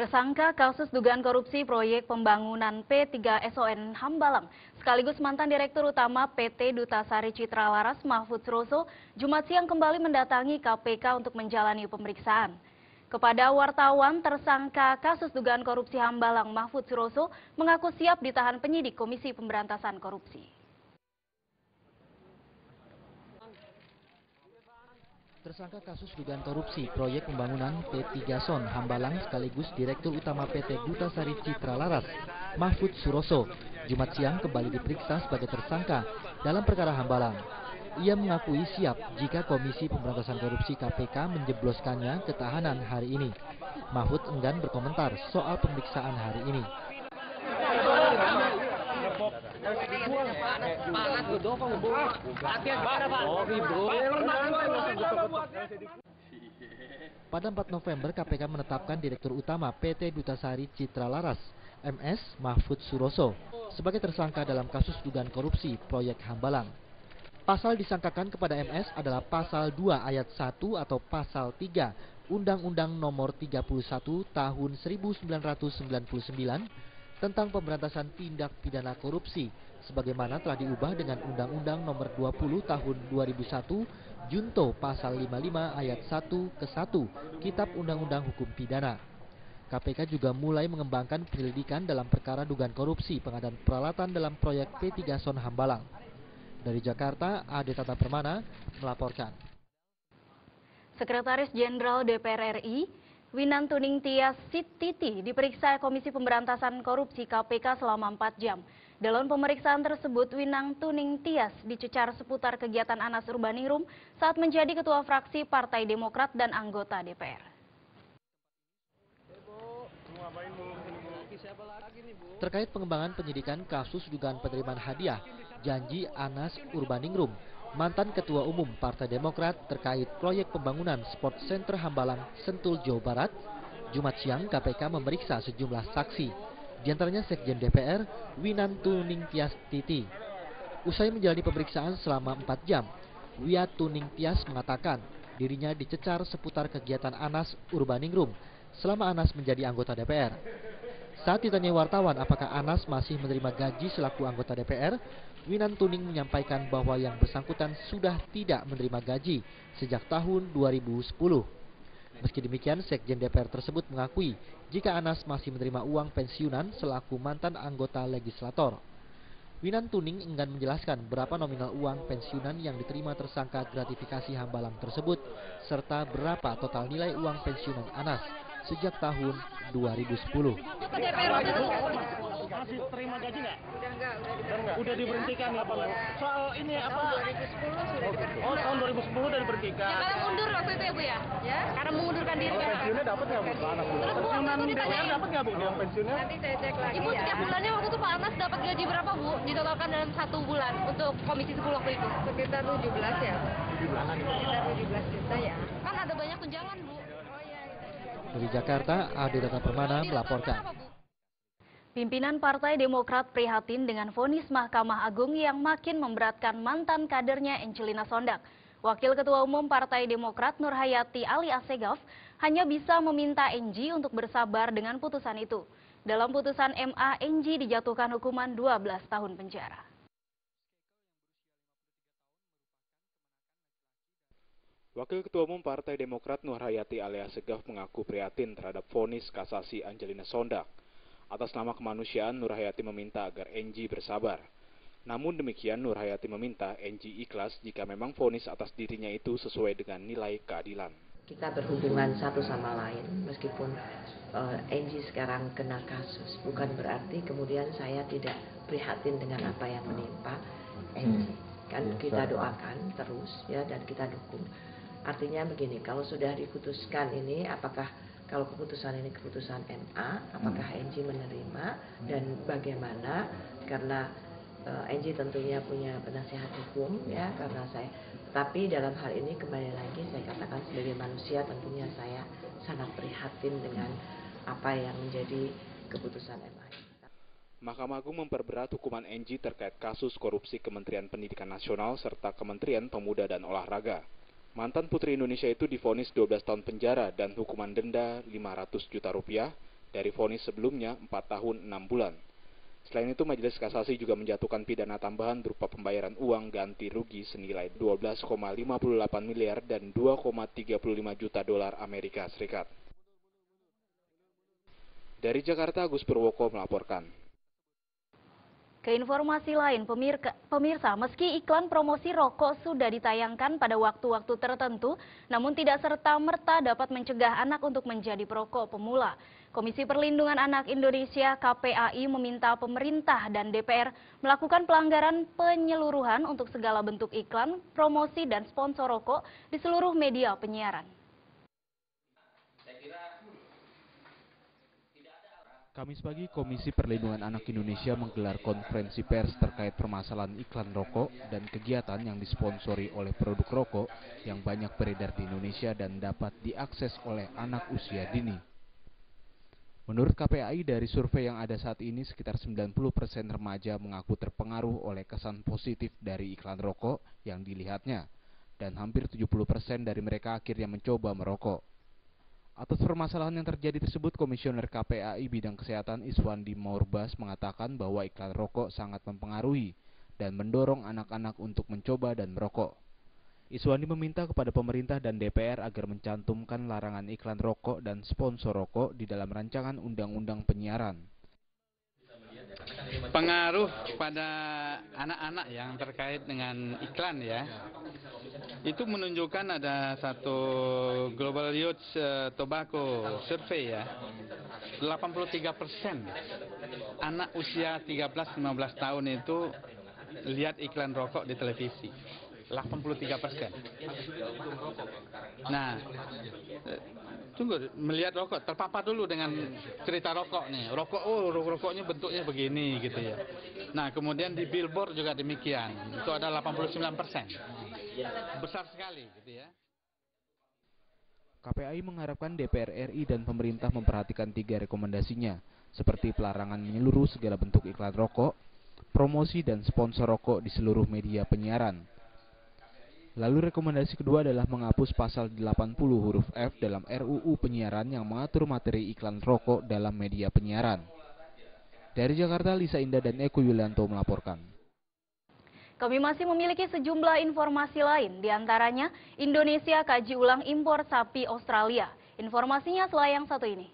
Tersangka kasus dugaan korupsi proyek pembangunan P3SON Hambalang, sekaligus mantan Direktur Utama PT Dutasari Citra Laras Mahfud Suroso, Jumat siang kembali mendatangi KPK untuk menjalani pemeriksaan. Kepada wartawan, tersangka kasus dugaan korupsi Hambalang Mahfud Suroso mengaku siap ditahan penyidik Komisi Pemberantasan Korupsi. Tersangka kasus dugaan korupsi proyek pembangunan P3SON Hambalang sekaligus Direktur Utama PT Dutasari Citra Laras, Mahfud Suroso, Jumat siang kembali diperiksa sebagai tersangka dalam perkara Hambalang. Ia mengakui siap jika Komisi Pemberantasan Korupsi KPK menjebloskannya ke tahanan hari ini. Mahfud enggan berkomentar soal pemeriksaan hari ini. Pada 4 November, KPK menetapkan Direktur Utama PT Dutasari Citra Laras, MS Mahfud Suroso, sebagai tersangka dalam kasus dugaan korupsi proyek Hambalang. Pasal disangkakan kepada MS adalah Pasal 2 Ayat 1 atau Pasal 3 Undang-Undang Nomor 31 Tahun 1999 tentang pemberantasan tindak pidana korupsi, sebagaimana telah diubah dengan Undang-Undang Nomor 20 Tahun 2001 Junto Pasal 55 Ayat 1 ke 1 Kitab Undang-Undang Hukum Pidana. KPK juga mulai mengembangkan penyelidikan dalam perkara dugaan korupsi pengadaan peralatan dalam proyek P3SON Hambalang. Dari Jakarta, Ade Tata Permana melaporkan. Sekretaris Jenderal DPR RI, Winantuning Tias Sititi, diperiksa Komisi Pemberantasan Korupsi KPK selama 4 jam. Dalam pemeriksaan tersebut, Winantuning Tias dicecar seputar kegiatan Anas Urbaningrum saat menjadi Ketua Fraksi Partai Demokrat dan anggota DPR. Terkait pengembangan penyidikan kasus dugaan penerimaan hadiah janji Anas Urbaningrum, mantan Ketua Umum Partai Demokrat terkait proyek pembangunan Sport Center Hambalang, Sentul, Jawa Barat, Jumat siang KPK memeriksa sejumlah saksi, diantaranya Sekjen DPR, Winantuning Tias Titi. Usai menjalani pemeriksaan selama 4 jam, Winantuning Tias mengatakan dirinya dicecar seputar kegiatan Anas Urbaningrum selama Anas menjadi anggota DPR. Saat ditanya wartawan apakah Anas masih menerima gaji selaku anggota DPR, Winantuning menyampaikan bahwa yang bersangkutan sudah tidak menerima gaji sejak tahun 2010. Meski demikian, Sekjen DPR tersebut mengakui jika Anas masih menerima uang pensiunan selaku mantan anggota legislator. Winantuning enggan menjelaskan berapa nominal uang pensiunan yang diterima tersangka gratifikasi Hambalang tersebut, serta berapa total nilai uang pensiunan Anas sejak tahun 2010. Masih terima gaji nggak? Udah enggak. Udah diberhentikan ya Pak? Soal ini apa? 2010 sudah diberhentikan. Oh, tahun 2010 udah diberhentikan. Ya, karena mundur waktu itu ya Bu ya? Ya. Karena mengundurkan diri. Pensiunnya dapat nggak Bu? Terus Bu, pensiunan DPR dapat nggak Bu? Pensiunnya? Nanti saya cek lagi. Ibu setiap bulannya waktu itu Pak Anas dapat gaji berapa Bu? Ditotalkan dalam 1 bulan untuk Komisi 10 waktu itu? Sekitar 17 ya. 17-an. Sekitar 17 juta ya. Kan ada banyak tunjangan Bu. Dari Jakarta, Ade Tata Permana melaporkan. Pimpinan Partai Demokrat prihatin dengan vonis Mahkamah Agung yang makin memberatkan mantan kadernya Angelina Sondak. Wakil Ketua Umum Partai Demokrat Nurhayati Ali Assegaf hanya bisa meminta Enji untuk bersabar dengan putusan itu. Dalam putusan MA, Enji dijatuhkan hukuman 12 tahun penjara. Wakil Ketua Umum Partai Demokrat Nurhayati Ali Assegaf mengaku prihatin terhadap vonis kasasi Angelina Sondak. Atas nama kemanusiaan, Nurhayati meminta agar Enji bersabar. Namun demikian, Nurhayati meminta Enji ikhlas jika memang vonis atas dirinya itu sesuai dengan nilai keadilan. Kita berhubungan satu sama lain, meskipun Enji sekarang kena kasus, bukan berarti kemudian saya tidak prihatin dengan apa yang menimpa Enji. Kan kita doakan terus ya, dan kita dukung. Artinya begini, kalau sudah diputuskan ini, apakah kalau keputusan ini keputusan MA, apakah Enji menerima dan bagaimana? Karena Enji tentunya punya penasihat hukum ya, karena saya. Tapi dalam hal ini kembali lagi saya katakan sebagai manusia tentunya saya sangat prihatin dengan apa yang menjadi keputusan MA. Mahkamah Agung memperberat hukuman Enji terkait kasus korupsi Kementerian Pendidikan Nasional serta Kementerian Pemuda dan Olahraga. Mantan Putri Indonesia itu divonis 12 tahun penjara dan hukuman denda 500 juta rupiah dari vonis sebelumnya 4 tahun 6 bulan. Selain itu, Majelis Kasasi juga menjatuhkan pidana tambahan berupa pembayaran uang ganti rugi senilai 12,58 miliar dan 2,35 juta dolar Amerika Serikat. Dari Jakarta, Agus Purwoko melaporkan. Ke informasi lain, pemirsa, meski iklan promosi rokok sudah ditayangkan pada waktu-waktu tertentu, namun tidak serta-merta dapat mencegah anak untuk menjadi perokok pemula. Komisi Perlindungan Anak Indonesia (KPAI) meminta pemerintah dan DPR melakukan pelanggaran penyeluruhan untuk segala bentuk iklan, promosi, dan sponsor rokok di seluruh media penyiaran. Kamis pagi, Komisi Perlindungan Anak Indonesia menggelar konferensi pers terkait permasalahan iklan rokok dan kegiatan yang disponsori oleh produk rokok yang banyak beredar di Indonesia dan dapat diakses oleh anak usia dini. Menurut KPAI, dari survei yang ada saat ini, sekitar 90% remaja mengaku terpengaruh oleh kesan positif dari iklan rokok yang dilihatnya, dan hampir 70% dari mereka akhirnya mencoba merokok. Atas permasalahan yang terjadi tersebut, Komisioner KPAI Bidang Kesehatan Iswandi Maurbas mengatakan bahwa iklan rokok sangat mempengaruhi dan mendorong anak-anak untuk mencoba dan merokok. Iswandi meminta kepada pemerintah dan DPR agar mencantumkan larangan iklan rokok dan sponsor rokok di dalam rancangan undang-undang penyiaran. Pengaruh pada anak-anak yang terkait dengan iklan ya, itu menunjukkan ada satu Global Youth Tobacco Survey ya, 83% anak usia 13-15 tahun itu lihat iklan rokok di televisi, 83%. Nah, tunggu, melihat rokok, terpapar dulu dengan cerita rokok nih. Rokoknya bentuknya begini gitu ya. Nah, kemudian di billboard juga demikian. Itu ada 89%. Besar sekali gitu ya. KPAI mengharapkan DPR RI dan pemerintah memperhatikan 3 rekomendasinya, seperti pelarangan menyeluruh segala bentuk iklan rokok, promosi dan sponsor rokok di seluruh media penyiaran. Lalu rekomendasi kedua adalah menghapus pasal 80 huruf F dalam RUU penyiaran yang mengatur materi iklan rokok dalam media penyiaran. Dari Jakarta, Lisa Indah dan Eko Yulianto melaporkan. Kami masih memiliki sejumlah informasi lain, diantaranya Indonesia kaji ulang impor sapi Australia. Informasinya setelah yang satu ini.